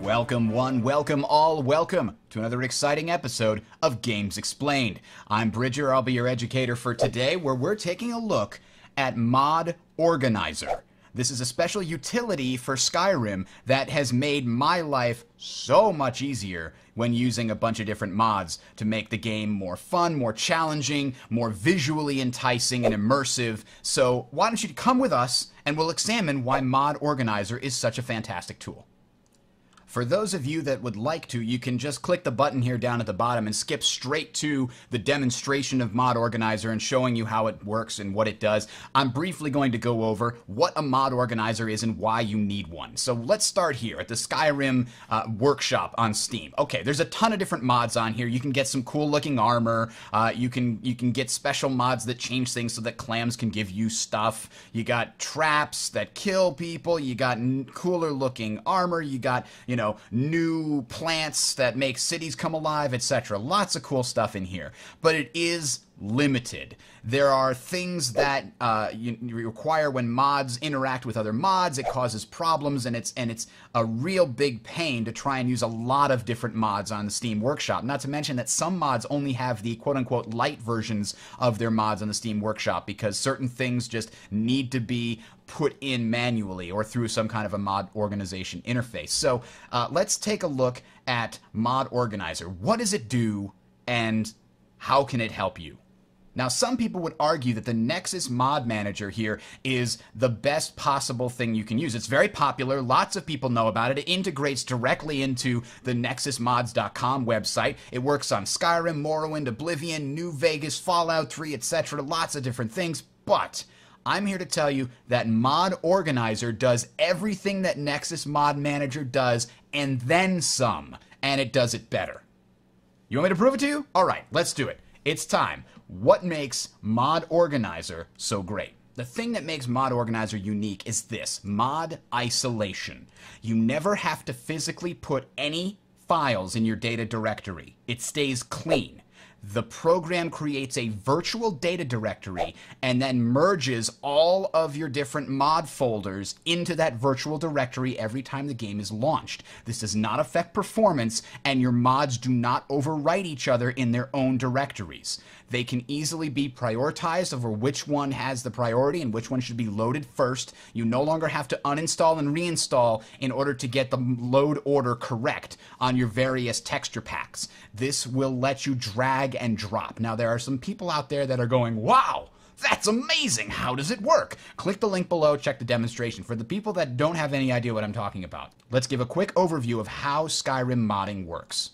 Welcome one, welcome all, welcome to another exciting episode of Games Explained. I'm Bridger, I'll be your educator for today, where we're taking a look at Mod Organizer. This is a special utility for Skyrim that has made my life so much easier when using a bunch of different mods to make the game more fun, more challenging, more visually enticing and immersive. So why don't you come with us and we'll examine why Mod Organizer is such a fantastic tool. For those of you that would like to, you can just click the button here down at the bottom and skip straight to the demonstration of Mod Organizer and showing you how it works and what it does. I'm briefly going to go over what a Mod Organizer is and why you need one. So let's start here at the Skyrim workshop on Steam. Okay, there's a ton of different mods on here. You can get some cool looking armor. You can get special mods that change things so that clams can give you stuff. You got traps that kill people. You got cooler looking armor. You got, new plants that make cities come alive, etc. Lots of cool stuff in here. But it is limited. There are things that you require when mods interact with other mods. It causes problems, and it's a real big pain to try and use a lot of different mods on the Steam Workshop. Not to mention that some mods only have the quote-unquote light versions of their mods on the Steam Workshop because certain things just need to be put in manually or through some kind of a mod organization interface. So let's take a look at Mod Organizer. What does it do, and how can it help you? Now, some people would argue that the Nexus mod manager here is the best possible thing you can use. It's very popular. Lots of people know about it. It integrates directly into the nexusmods.com website. It works on Skyrim, Morrowind, Oblivion, New Vegas, Fallout 3, etc. Lots of different things. But I'm here to tell you that Mod Organizer does everything that Nexus Mod Manager does and then some. And it does it better. You want me to prove it to you? All right, let's do it. It's time. What makes Mod Organizer so great? The thing that makes Mod Organizer unique is this: mod isolation. You never have to physically put any files in your data directory. It stays clean. The program creates a virtual data directory and then merges all of your different mod folders into that virtual directory every time the game is launched. This does not affect performance, and your mods do not overwrite each other in their own directories. They can easily be prioritized over which one has the priority and which one should be loaded first. You no longer have to uninstall and reinstall in order to get the load order correct on your various texture packs. This will let you drag and drop. Now, there are some people out there that are going, wow, that's amazing. How does it work? Click the link below, check the demonstration. For the people that don't have any idea what I'm talking about, let's give a quick overview of how Skyrim modding works.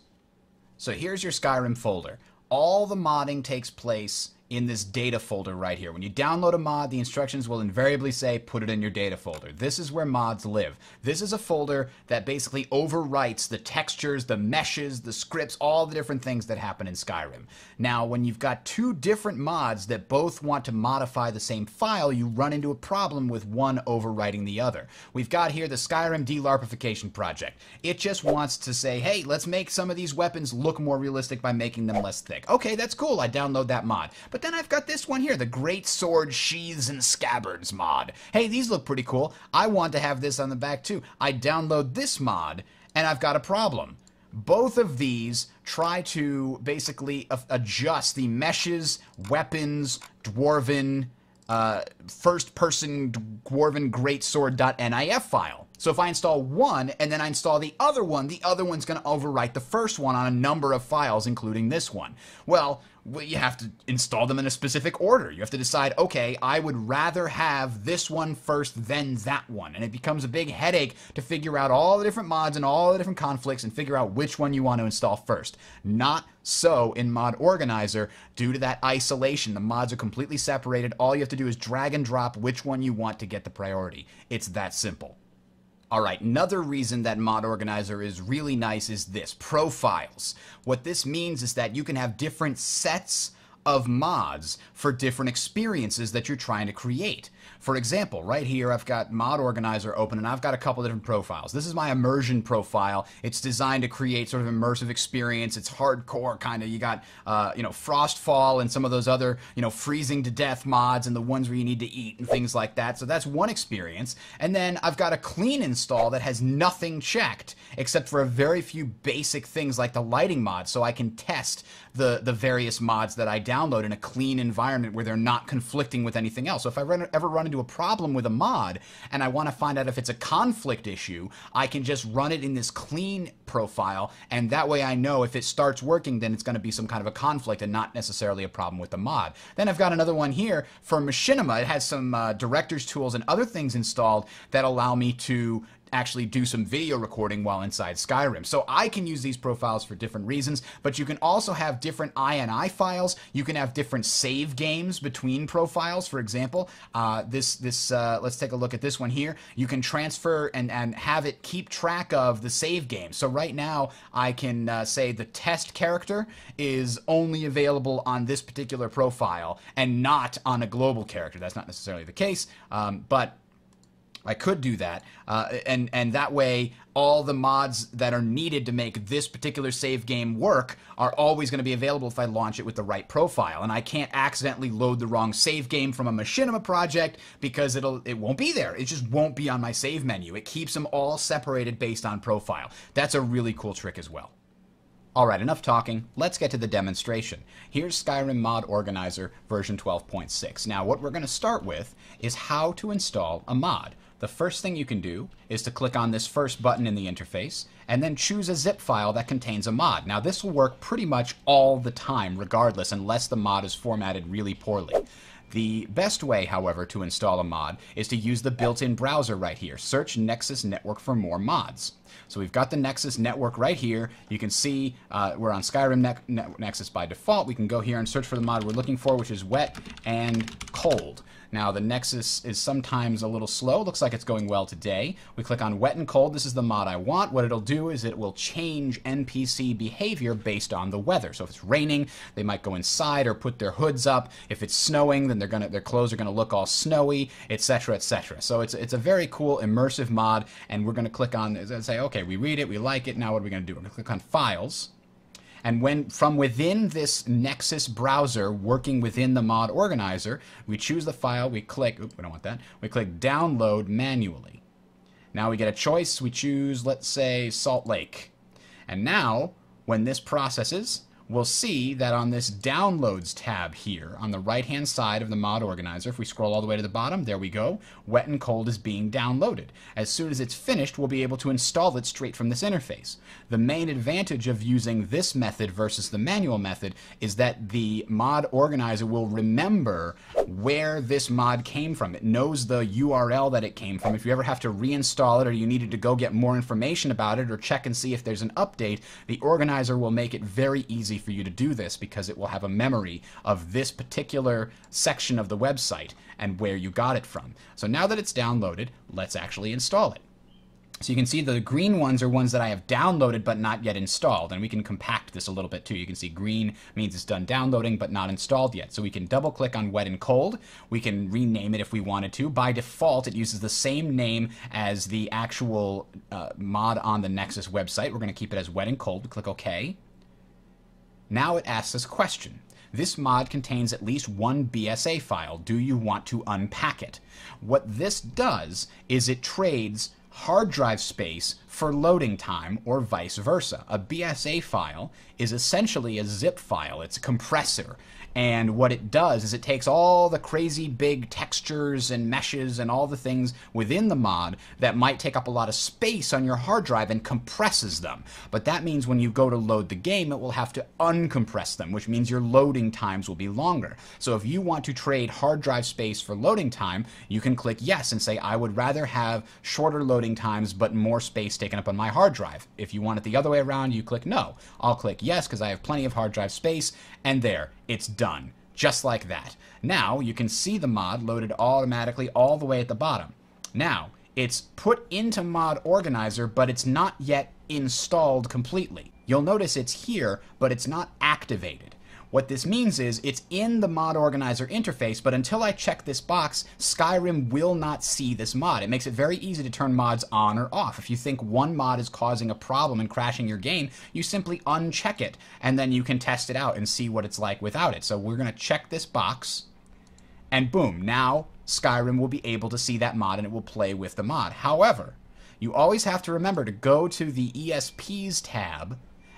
So here's your Skyrim folder. All the modding takes place in this data folder right here. When you download a mod, the instructions will invariably say, put it in your data folder. This is where mods live. This is a folder that basically overwrites the textures, the meshes, the scripts, all the different things that happen in Skyrim. Now, when you've got two different mods that both want to modify the same file, you run into a problem with one overwriting the other. We've got here the Skyrim de-larpification project. It just wants to say, hey, let's make some of these weapons look more realistic by making them less thick. Okay, that's cool. I download that mod. But then I've got this one here, the Great Sword Sheaths and Scabbards mod. Hey, these look pretty cool. I want to have this on the back too. I download this mod, and I've got a problem. Both of these try to basically adjust the meshes, weapons, dwarven, first-person dwarven greatsword.nif file. So if I install one and then I install the other one's going to overwrite the first one on a number of files, including this one. Well, you have to install them in a specific order. You have to decide, okay, I would rather have this one first than that one. And it becomes a big headache to figure out all the different mods and all the different conflicts and figure out which one you want to install first. Not so in Mod Organizer. Due to that isolation, the mods are completely separated. All you have to do is drag and drop which one you want to get the priority. It's that simple. Alright, another reason that Mod Organizer is really nice is this: profiles. What this means is that you can have different sets of mods for different experiences that you're trying to create. For example, right here I've got Mod Organizer open and I've got a couple of different profiles. This is my immersion profile. It's designed to create sort of immersive experience. It's hardcore kind of. You got Frostfall and some of those other freezing to death mods and the ones where you need to eat and things like that. So that's one experience. And then I've got a clean install that has nothing checked except for a very few basic things like the lighting mod, so I can test the various mods that I download in a clean environment where they're not conflicting with anything else. So if I ever run into a problem with a mod and I want to find out if it's a conflict issue, I can just run it in this clean profile, and that way I know if it starts working, then it's going to be some kind of a conflict and not necessarily a problem with the mod. Then I've got another one here for Machinima. It has some director's tools and other things installed that allow me to actually do some video recording while inside Skyrim. So I can use these profiles for different reasons, but you can also have different INI files. You can have different save games between profiles. For example, let's take a look at this one here. You can transfer and have it keep track of the save game. So right now I can say the test character is only available on this particular profile and not on a global character. That's not necessarily the case, but I could do that, and that way all the mods that are needed to make this particular save game work are always going to be available if I launch it with the right profile. And I can't accidentally load the wrong save game from a Machinima project because it won't be there. It just won't be on my save menu. It keeps them all separated based on profile. That's a really cool trick as well. Alright, enough talking. Let's get to the demonstration. Here's Skyrim Mod Organizer version 12.6. Now what we're going to start with is how to install a mod. The first thing you can do is to click on this first button in the interface and then choose a zip file that contains a mod. Now this will work pretty much all the time regardless, unless the mod is formatted really poorly. The best way, however, to install a mod is to use the built-in browser right here. Search Nexus Network for more mods. So we've got the Nexus network right here. You can see we're on Skyrim Nexus by default. We can go here and search for the mod we're looking for, which is wet and cold. Now the Nexus is sometimes a little slow. Looks like it's going well today. We click on wet and cold. This is the mod I want. What it'll do is it will change NPC behavior based on the weather. So if it's raining, they might go inside or put their hoods up. If it's snowing, then their clothes are gonna look all snowy, etc., etc. So it's a very cool immersive mod, and we're gonna click on and say, okay, we read it, we like it. Now what are we gonna do? We're gonna click on Files. And from within this Nexus browser, working within the Mod Organizer, we choose the file, we click, we don't want that, we click Download Manually. Now we get a choice, we choose, let's say, Salt Lake. And now, when this processes, we'll see that on this Downloads tab here, on the right-hand side of the Mod Organizer, if we scroll all the way to the bottom, there we go, Wet and Cold is being downloaded. As soon as it's finished, we'll be able to install it straight from this interface. The main advantage of using this method versus the manual method is that the Mod Organizer will remember where this mod came from. It knows the URL that it came from. If you ever have to reinstall it or you needed to go get more information about it or check and see if there's an update, the Organizer will make it very easy for you to do this because it will have a memory of this particular section of the website and where you got it from. So now that it's downloaded, let's actually install it. So you can see the green ones are ones that I have downloaded but not yet installed, and we can compact this a little bit too. You can see green means it's done downloading but not installed yet. So we can double click on wet and cold. We can rename it if we wanted to. By default, it uses the same name as the actual mod on the Nexus website. We're going to keep it as wet and cold. We click OK. Now it asks us a question. This mod contains at least one BSA file. Do you want to unpack it? What this does is it trades hard drive space for loading time or vice versa. A BSA file is essentially a zip file. It's a compressor. And what it does is it takes all the crazy big textures and meshes and all the things within the mod that might take up a lot of space on your hard drive and compresses them. But that means when you go to load the game, it will have to uncompress them, which means your loading times will be longer. So if you want to trade hard drive space for loading time, you can click yes and say, I would rather have shorter loading times but more space taken up on my hard drive. If you want it the other way around, you click no. I'll click yes because I have plenty of hard drive space, and there, it's done. Just like that. Now you can see the mod loaded automatically all the way at the bottom. Now it's put into Mod Organizer, but it's not yet installed completely. You'll notice it's here, but it's not activated. What this means is it's in the Mod Organizer interface, but until I check this box, Skyrim will not see this mod. It makes it very easy to turn mods on or off. If you think one mod is causing a problem and crashing your game, you simply uncheck it, and then you can test it out and see what it's like without it. So we're going to check this box, and boom, now Skyrim will be able to see that mod and it will play with the mod. However, you always have to remember to go to the ESPs tab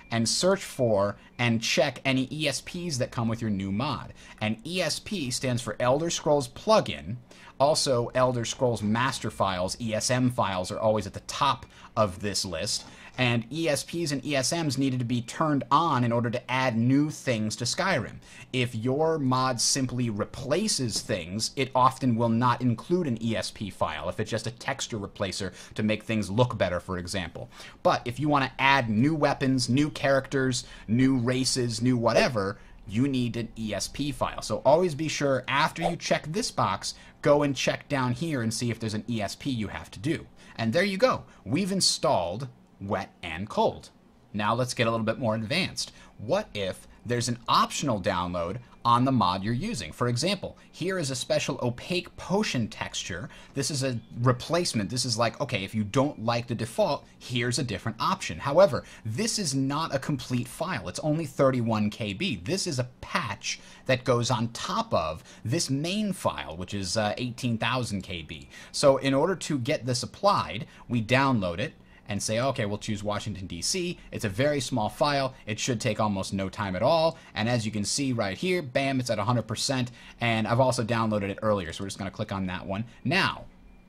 and search for and check any ESPs that come with your new mod. And ESP stands for Elder Scrolls Plugin. Also, Elder Scrolls Master Files, ESM files, are always at the top of this list. And ESPs and ESMs needed to be turned on in order to add new things to Skyrim. If your mod simply replaces things, it often will not include an ESP file, if it's just a texture replacer to make things look better, for example. But if you want to add new weapons, new characters, new races, new whatever, you need an ESP file. So always be sure, after you check this box, go and check down here and see if there's an ESP you have to do. And there you go. We've installed Wet and Cold. Now let's get a little bit more advanced. What if there's an optional download on the mod you're using? For example, here is a special opaque potion texture. This is a replacement. This is like, okay, if you don't like the default, here's a different option. However, this is not a complete file. It's only 31 KB. This is a patch that goes on top of this main file, which is 18,000 KB. So in order to get this applied, we download it and say, okay, we'll choose Washington, D.C. It's a very small file. It should take almost no time at all. And as you can see right here, bam, it's at 100%. And I've also downloaded it earlier, so we're just going to click on that one. Now,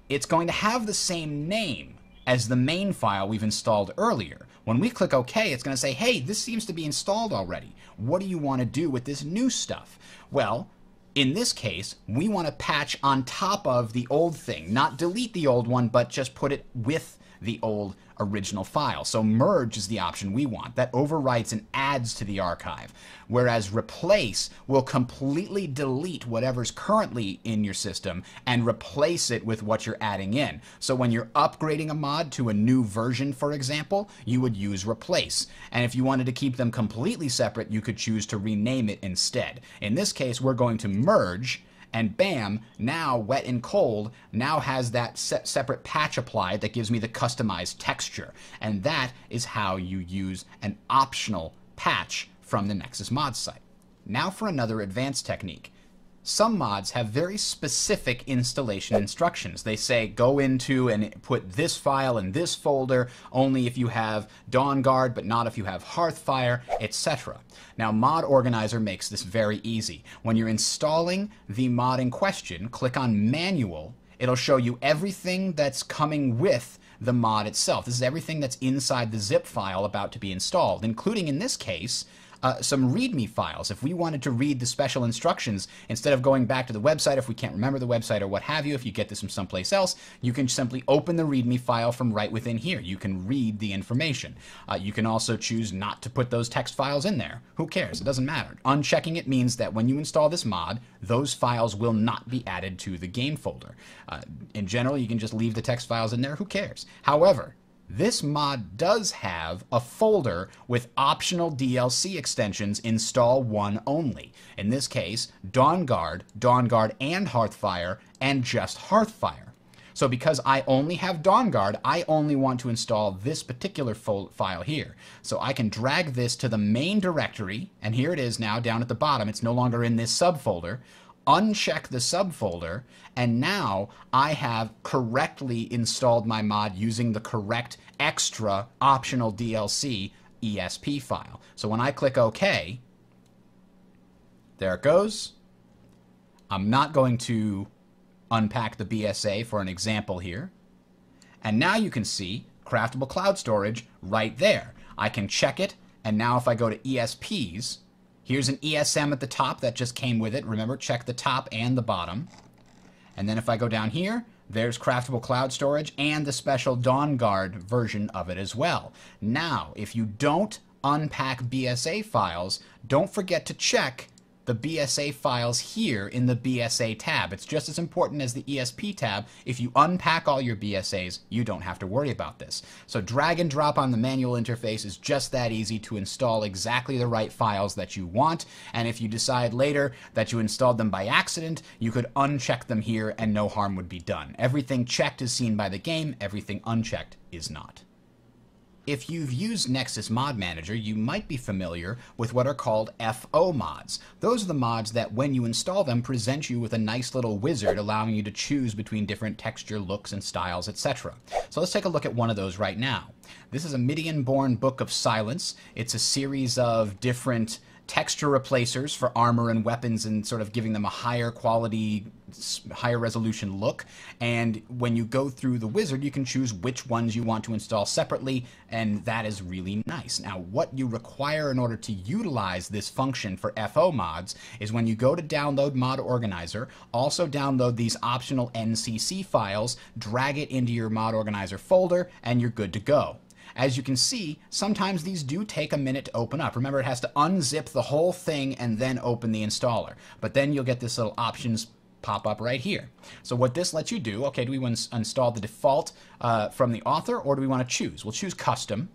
it's going to have the same name as the main file we've installed earlier. When we click OK, it's going to say, hey, this seems to be installed already. What do you want to do with this new stuff? Well, in this case, we want to patch on top of the old thing. Not delete the old one, but just put it with the old original file. So merge is the option we want. That overwrites and adds to the archive. Whereas replace will completely delete whatever's currently in your system and replace it with what you're adding in. So when you're upgrading a mod to a new version, for example, you would use replace. And if you wanted to keep them completely separate, you could choose to rename it instead. In this case, we're going to merge, and bam, now Wet and Cold now has that separate patch applied that gives me the customized texture. And that is how you use an optional patch from the Nexus Mods site. Now for another advanced technique. Some mods have very specific installation instructions. They say go into and put this file in this folder only if you have Dawnguard, but not if you have Hearthfire, etc. Now Mod Organizer makes this very easy. When you're installing the mod in question, click on Manual. It'll show you everything that's coming with the mod itself. This is everything that's inside the zip file about to be installed, including, in this case, some README files. If we wanted to read the special instructions, instead of going back to the website, if we can't remember the website or what have you, if you get this from someplace else, you can simply open the README file from right within here. You can read the information. You can also choose not to put those text files in there. Who cares? It doesn't matter. Unchecking it means that when you install this mod, those files will not be added to the game folder. In general, you can just leave the text files in there. Who cares? However, this mod does have a folder with optional DLC extensions, install one only. In this case, Dawnguard and Hearthfire, and just Hearthfire. So because I only have Dawnguard, I only want to install this particular file here. So I can drag this to the main directory, and here it is now down at the bottom. It's no longer in this subfolder. Uncheck the subfolder, and now I have correctly installed my mod using the correct extra optional DLC ESP file. So when I click OK, there it goes. I'm not going to unpack the BSA for an example here. And now you can see craftable cloud storage right there. I can check it, and now if I go to ESPs, here's an ESM at the top that just came with it. Remember, check the top and the bottom. And then if I go down here, there's craftable cloud storage and the special Dawnguard version of it as well. Now, if you don't unpack BSA files, don't forget to check the BSA files here in the BSA tab. It's just as important as the ESP tab. If you unpack all your BSAs, you don't have to worry about this. So drag and drop on the manual interface is just that easy to install exactly the right files that you want. And if you decide later that you installed them by accident, you could uncheck them here and no harm would be done. Everything checked is seen by the game, everything unchecked is not. If you've used Nexus Mod Manager, you might be familiar with what are called FO mods. Those are the mods that, when you install them, present you with a nice little wizard allowing you to choose between different texture, looks, and styles, etc. So let's take a look at one of those right now. This is a Midian-born Book of Silence. It's a series of different texture replacers for armor and weapons and sort of giving them a higher quality, higher resolution look. And when you go through the wizard, you can choose which ones you want to install separately, and that is really nice. Now, what you require in order to utilize this function for FO mods is when you go to download Mod Organizer, also download these optional NCC files, drag it into your Mod Organizer folder, and you're good to go. As you can see, sometimes these do take a minute to open up. Remember, it has to unzip the whole thing and then open the installer. But then you'll get this little options pop up right here. So what this lets you do, okay, do we want to install the default from the author, or do we want to choose? We'll choose custom.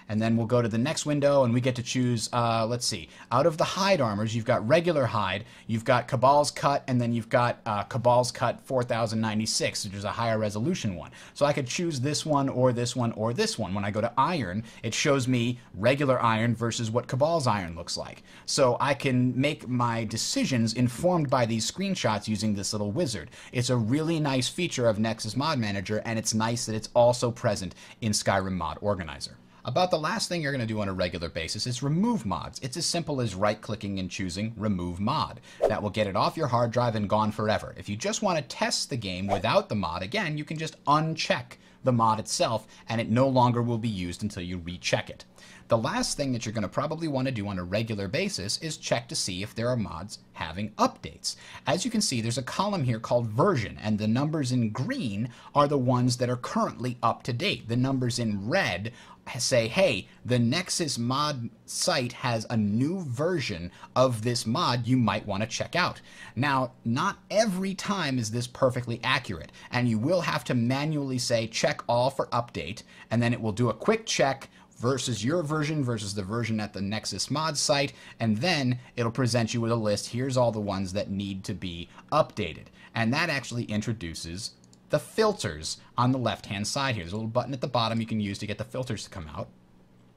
And then we'll go to the next window and we get to choose, let's see, out of the hide armors, you've got regular hide, you've got Cabal's Cut, and then you've got Cabal's Cut 4096, which is a higher resolution one. So I could choose this one or this one or this one. When I go to iron, it shows me regular iron versus what Cabal's iron looks like. So I can make my decisions informed by these screenshots using this little wizard. It's a really nice feature of Nexus Mod Manager, and it's nice that it's also present in Skyrim Mod Organizer. About the last thing you're going to do on a regular basis is remove mods. It's as simple as right-clicking and choosing Remove Mod. That will get it off your hard drive and gone forever. If you just want to test the game without the mod, again, you can just uncheck the mod itself, and it no longer will be used until you recheck it. The last thing that you're going to probably want to do on a regular basis is check to see if there are mods having updates. As you can see, there's a column here called version, and the numbers in green are the ones that are currently up to date. The numbers in red say, hey, the Nexus mod site has a new version of this mod you might want to check out. Now, not every time is this perfectly accurate, and you will have to manually say check all for update, and then it will do a quick check versus your version versus the version at the Nexus mod site, and then it'll present you with a list. Here's all the ones that need to be updated. And that actually introduces the filters on the left-hand side here. There's a little button at the bottom you can use to get the filters to come out.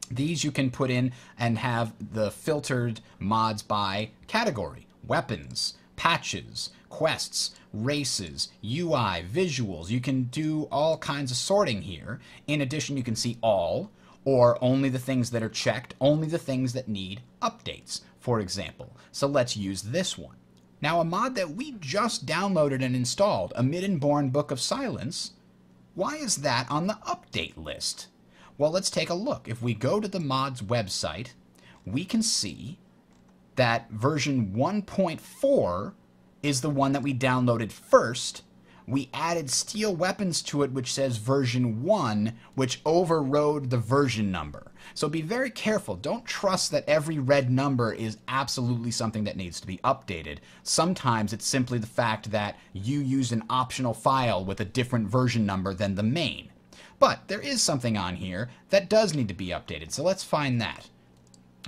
These you can put in and have the filtered mods by category: weapons, patches, quests, races, UI, visuals. You can do all kinds of sorting here. In addition, you can see all, or only the things that are checked, only the things that need updates, for example. So let's use this one. Now, a mod that we just downloaded and installed, a Midian-born Book of Silence, why is that on the update list? Well, let's take a look. If we go to the mod's website, we can see that version 1.4 is the one that we downloaded first. We added steel weapons to it, which says version 1, which overrode the version number. So be very careful. Don't trust that every red number is absolutely something that needs to be updated. Sometimes it's simply the fact that you used an optional file with a different version number than the main. But there is something on here that does need to be updated, so let's find that.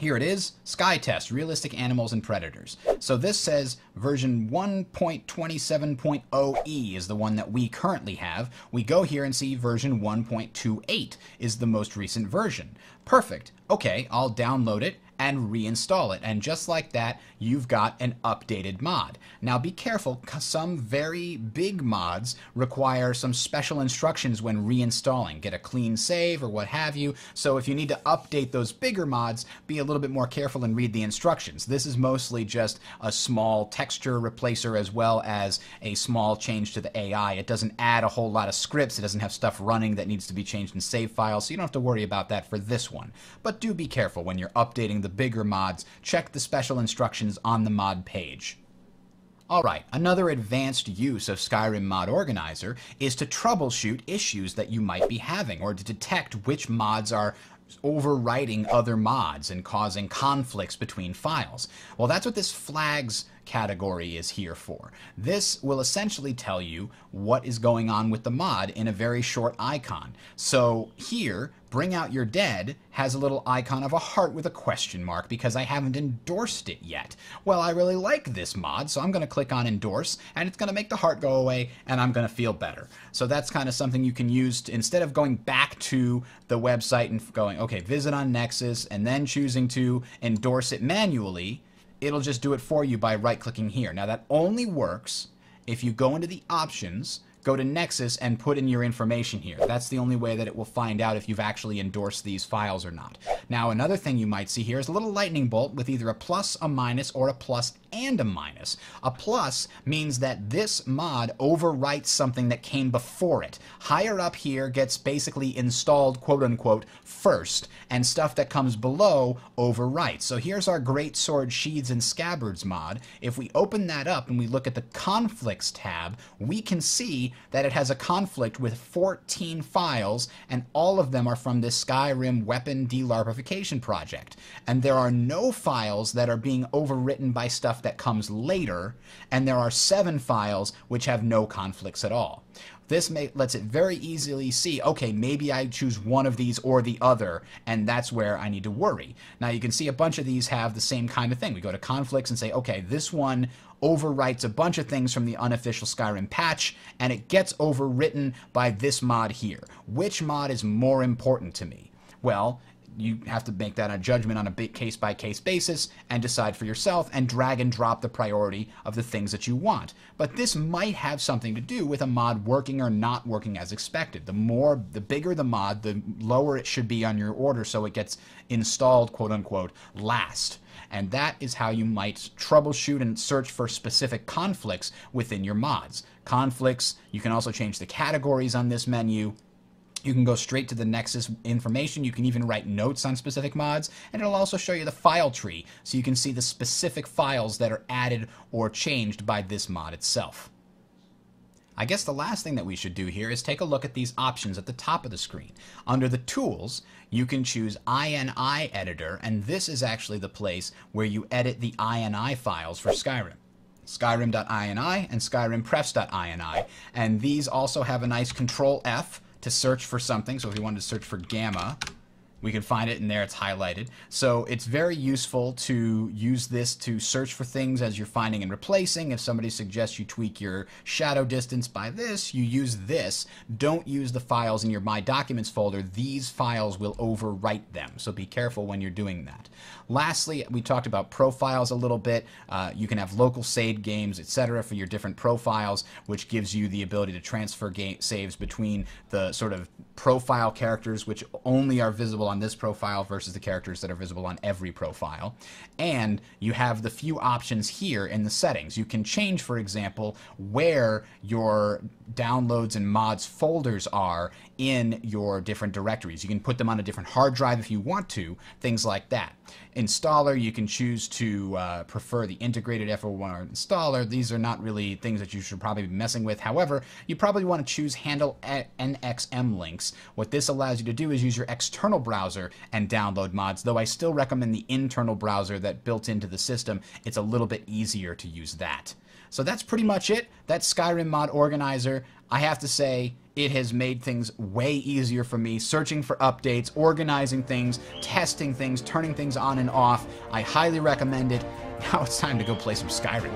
Here it is, Sky Test, Realistic Animals and Predators. So this says version 1.27.0e is the one that we currently have. We go here and see version 1.28 is the most recent version. Perfect. Okay, I'll download it and reinstall it. And just like that, you've got an updated mod. Now be careful, some very big mods require some special instructions when reinstalling. Get a clean save or what have you. So if you need to update those bigger mods, be a little bit more careful and read the instructions. This is mostly just a small texture replacer as well as a small change to the AI. It doesn't add a whole lot of scripts. It doesn't have stuff running that needs to be changed in save files, so you don't have to worry about that for this one. But do be careful when you're updating the bigger mods. Check the special instructions on the mod page. Alright, another advanced use of Skyrim Mod Organizer is to troubleshoot issues that you might be having, or to detect which mods are overwriting other mods and causing conflicts between files. Well, that's what this flags category is here for. This will essentially tell you what is going on with the mod in a very short icon. So here, Bring Out Your Dead has a little icon of a heart with a question mark because I haven't endorsed it yet. Well, I really like this mod, so I'm going to click on endorse, and it's going to make the heart go away, and I'm going to feel better. So that's kind of something you can use to, instead of going back to the website and going, okay, visit on Nexus, and then choosing to endorse it manually, it'll just do it for you by right-clicking here. Now, that only works if you go into the options, go to Nexus, and put in your information here. That's the only way that it will find out if you've actually endorsed these files or not. Now, another thing you might see here is a little lightning bolt with either a plus, a minus, or a plus and a minus. A plus means that this mod overwrites something that came before it. Higher up here gets basically installed, quote-unquote, first, and stuff that comes below overwrites. So here's our Great Sword Sheaths and Scabbards mod. If we open that up and we look at the Conflicts tab, we can see that it has a conflict with 14 files, and all of them are from this Skyrim weapon delarpification project. And there are no files that are being overwritten by stuff that comes later, and there are 7 files which have no conflicts at all. This lets it very easily see, okay, maybe I choose one of these or the other, and that's where I need to worry. Now you can see a bunch of these have the same kind of thing. We go to conflicts and say, okay, this one overwrites a bunch of things from the unofficial Skyrim patch, and it gets overwritten by this mod here. Which mod is more important to me? Well, you have to make that a judgment on a case-by-case basis and decide for yourself and drag and drop the priority of the things that you want. But this might have something to do with a mod working or not working as expected. The bigger the mod, the lower it should be on your order so it gets installed, quote-unquote, last. And that is how you might troubleshoot and search for specific conflicts within your mods. Conflicts, you can also change the categories on this menu. You can go straight to the Nexus information. You can even write notes on specific mods, and it'll also show you the file tree, so you can see the specific files that are added or changed by this mod itself. I guess the last thing that we should do here is take a look at these options at the top of the screen. Under the tools, you can choose INI editor, and this is actually the place where you edit the INI files for Skyrim. Skyrim.ini and SkyrimPrefs.ini, and these also have a nice Control F to search for something. So if you wanted to search for gamma, we can find it in there, it's highlighted. So it's very useful to use this to search for things as you're finding and replacing. If somebody suggests you tweak your shadow distance by this, you use this. Don't use the files in your My Documents folder. These files will overwrite them, so be careful when you're doing that. Lastly, we talked about profiles a little bit. You can have local saved games, etc. for your different profiles, which gives you the ability to transfer saves between the sort of profile characters, which only are visible on this profile versus the characters that are visible on every profile. And you have the few options here in the settings. You can change, for example, where your downloads and mods folders are in your different directories. You can put them on a different hard drive if you want to, things like that. Installer, you can choose to prefer the integrated FO1 installer. These are not really things that you should probably be messing with. However, you probably want to choose handle NXM links. What this allows you to do is use your external browser and download mods, though I still recommend the internal browser that built into the system. It's a little bit easier to use that. So that's pretty much it. That's Skyrim Mod Organizer. I have to say, it has made things way easier for me, searching for updates, organizing things, testing things, turning things on and off. I highly recommend it. Now it's time to go play some Skyrim.